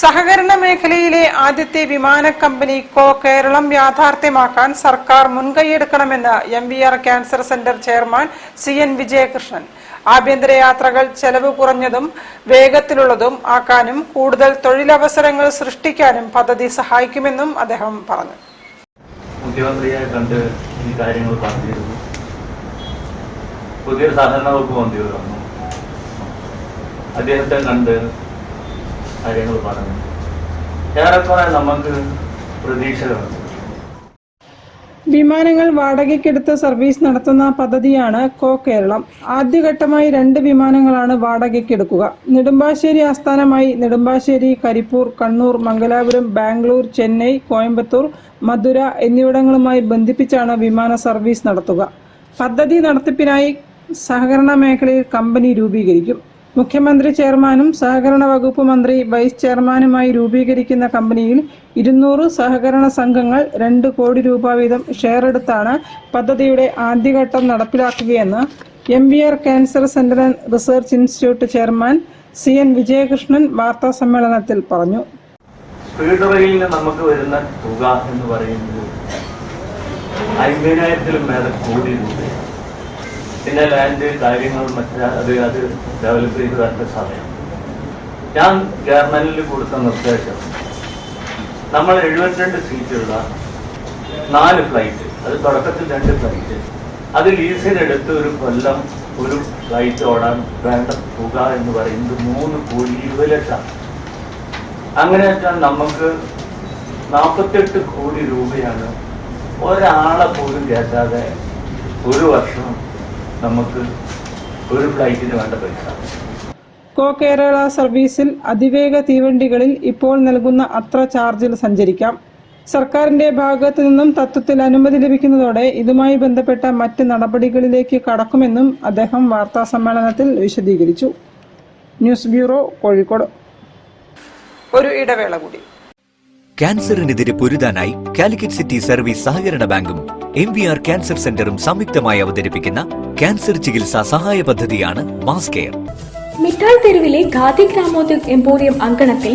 സഹകരണ മേഖലയിലെ ആദ്യത്തെ വിമാന കമ്പനി കോ കേരളം യാഥാർത്ഥ്യമാക്കാൻ സർക്കാർ മുൻകൈയെടുക്കണമെന്ന് MVR cancer centre chairman CN Vijayakrishnan. ആഭ്യന്തര യാത്രകൾ ചെലവ് കുറഞ്ഞതും വേഗത്തിലുള്ളതും ആക്കാനും കൂടുതൽ തൊഴിലവസരങ്ങൾ സൃഷ്ടിക്കാനും പദ്ധതി സഹായിക്കുമെന്നും അദ്ദേഹം പറഞ്ഞു. മുഖ്യമന്ത്രിയെ കണ്ട് ഈ കാര്യങ്ങൾ പറഞ്ഞിരുന്നു. പുതിയ സഹകരണ വകുപ്പ് മന്ത്രി വന്നു. അദ്ദേഹത്തെ കണ്ട് കാര്യങ്ങൾ പറഞ്ഞു. ഏറെക്കുറെ നമുക്ക് പ്രതീക്ഷകളുണ്ട്. വിമാനങ്ങൾ വാടകയ്ക്കെടുത്ത് സർവീസ് നടത്തുന്ന പദ്ധതിയാണ് കോ കേരളം. ആദ്യഘട്ടമായി 2 വിമാനങ്ങളാണ് വാടകയ്ക്കെടുക്കുക. നെടുമ്പാശ്ശേരി ആസ്ഥാനമായി നെടുമ്പാശ്ശേരി, കരിപ്പൂർ, കണ്ണൂർ, മംഗലാപുരം, ബാംഗ്ലൂർ, ചെന്നൈ, കോയമ്പത്തൂർ, മധുര എന്നിവിടങ്ങളുമായി ബന്ധിപ്പിച്ചാണ് വിമാന സർവീസ് നടത്തുക. പദ്ധതി നടത്തിപ്പിനായി സഹകരണ മേഖലയിൽ കമ്പനി രൂപീകരിക്കും. മുഖ്യമന്ത്രി ചെയർമാനും സഹകരണ വകുപ്പ് മന്ത്രി വൈസ് ചെയർമാനുമായി രൂപീകരിക്കുന്ന കമ്പനിയിൽ 200 സഹകരണ സംഘങ്ങൾ 2 കോടി രൂപ വീതം ഷെയർ എടുത്താണ് പദ്ധതിയുടെ ആദ്യഘട്ടം നടപ്പിലാക്കുകയെന്ന് MVR cancer centre and research institute chairman CN Vijayakrishnan വാർത്താ സമ്മേളനത്തിൽ പറഞ്ഞു. സ്പീഡ് റെയിലിന് നമുക്ക് വരുന്ന തുക എന്ന് പറയുന്നത് 50,000-ലും മേലെ കോടി രൂപയാണ്. പിന്നെ ലാൻഡ് കാര്യങ്ങൾ അത് ഡെവലപ്പ് ചെയ്ത് വരേണ്ട സമയം. ഞാൻ ഗവൺമെന്റിൽ കൊടുത്ത നിർദ്ദേശം നമ്മൾ 72 സീറ്റുള്ള 4 ഫ്ലൈറ്റ്, അത് തുടക്കത്തിൽ 2 ഫ്ലൈറ്റ്, അത് ലീസിനെടുത്ത് ഒരു കൊല്ലം ഒരു ഫ്ലൈറ്റ് ഓടാൻ വേണ്ട തുക എന്ന് പറയുന്നത് 3 കോടി 20 ലക്ഷം. അങ്ങനെ വെച്ചാൽ നമുക്ക് 48 കോടി രൂപയാണ് ഒരാളെ പോലും കയറ്റാതെ ഒരു വർഷം നമുക്ക് ഒരു ഫ്ലൈറ്റിന് വേണ്ട പൈസ. കോ കേരള സർവീസിൽ അതിവേഗ തീവണ്ടികളിൽ ഇപ്പോൾ നൽകുന്ന അത്ര ചാർജിൽ സഞ്ചരിക്കാം. സർക്കാരിന്റെ ഭാഗത്തു നിന്നും തത്വത്തിൽ അനുമതി ലഭിക്കുന്നതോടെ ഇതുമായി ബന്ധപ്പെട്ട മറ്റ് നടപടികളിലേക്ക് കടക്കുമെന്നും അദ്ദേഹം വാർത്താ സമ്മേളനത്തിൽ വിശദീകരിച്ചു. News bureau, Kozhikode. ഒരു ഇടവേള കൂടി. ക്യാൻസറിനെതിരെ പൊരുതാനായി കാലിക്കറ്റ് സിറ്റി സർവീസ് സഹകരണ ബാങ്കും MVR ക്യാൻസർ സെന്ററും സംയുക്തമായി അവതരിപ്പിക്കുന്ന ക്യാൻസർ ചികിത്സാ സഹായ പദ്ധതിയാണ് മാസ് കെയർ. മിഠായി തെരുവിലെ ഖാദി ഗ്രാമോദ്योग എംപോറിയം അങ്കണത്തിൽ